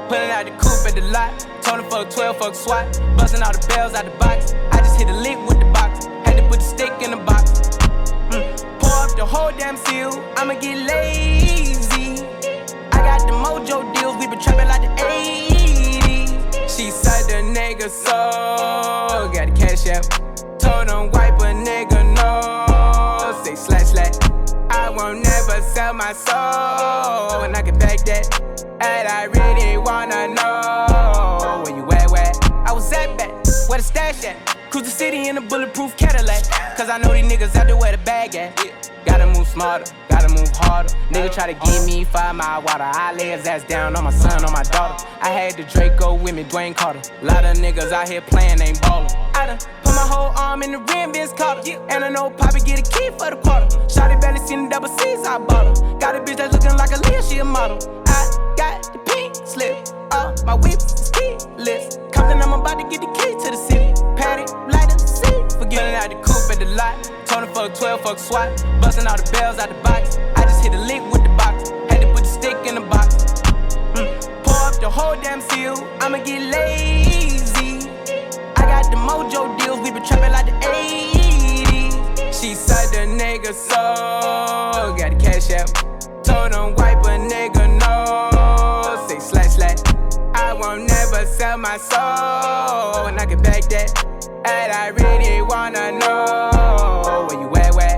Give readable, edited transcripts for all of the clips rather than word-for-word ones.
Pulling out the coupe at the lot. Told him fuck 12, fuck SWAT. Busting all the bells out the box. I just hit a lick with the box. Had to put the stick in the box. Pour up the whole damn seal. I'ma get lazy. I got the mojo deals. We been trapping like the 80s. She said the nigga so. Got the cash out. Told him wipe a nigga no. Say slash slash. I won't never sell my soul. And I can back that. And I really wanna know where you at, where I was at back, where the stash at. Cruise the city in a bulletproof Cadillac. Cause I know these niggas out there where the bag at. Gotta move smarter, gotta move harder. Nigga try to give me 5 mile water. I lay his ass down on my son, on my daughter. I had the Draco with me, Dwayne Carter. Lot of niggas out here playing, ain't ballin'. I done put my whole arm in the rim, Vince Carter. And I know Poppy get a key for the quarter. Shawty barely seen the double C's, I bought her. Got a bitch that's looking like a Leah, she a model. I got the pink slip, my whip is keyless. Compton, I'm about to get the key to the city. Patty, light up the seat. Forgetting out the coupe at the lot. Told him fuck 12, fuck SWAT. Busting all the bells out the box. I just hit a lick with the box. Had to put the stick in the box. Pour up the whole damn seal. I'ma get lazy. I got the mojo deals. We been trapping like the 80s. She said the nigga so. Got the cash out. Told him wipe a nigga no. Say slash slash. I won't never sell my soul. And I can back that. And I really wanna know where you at, where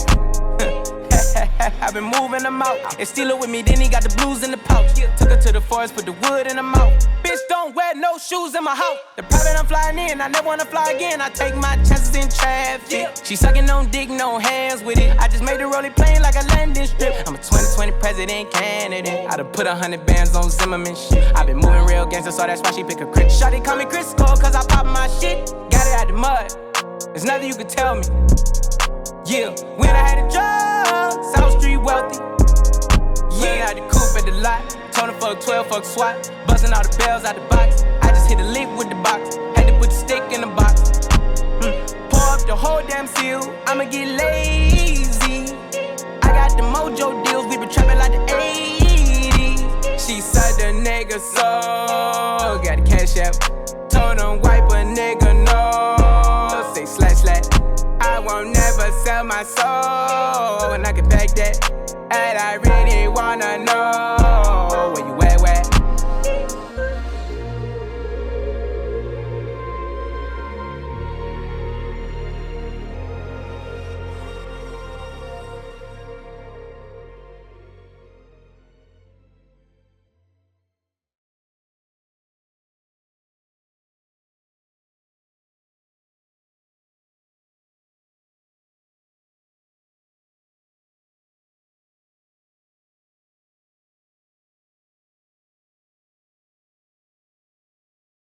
I've been moving them out. And steal it with me, then he got the blues in the pouch. Took her to the forest, put the wood in her mouth. Bitch, don't wear no shoes in my house. The private I'm flying in, I never wanna fly again. I take my chances in traffic. She sucking on dick, no hands with it. I just made the rolling plane like a landing strip. I'm a 2020 president candidate. I done put 100 bands on Zimmerman shit. I been moving real gangster, so that's why she pick a crit. Shawty call me Crisco, cause I pop my shit. Got it out the mud, there's nothing you can tell me. Yeah, when I had a job, South Street wealthy. Yeah, out the coupe at the lot. Told him fuck 12, fuck SWAT. Busting all the bells out the box. I just hit a lick with the box. Had to put the stick in the box. Pour up the whole damn seal. I'ma get lazy. I got the mojo deals. We been trapping like the 80s. She said the nigga so. Got the cash out. Told him wipe a nigga no. Say slash slash. I won't never sell my soul. And I can back that. And I really wanna know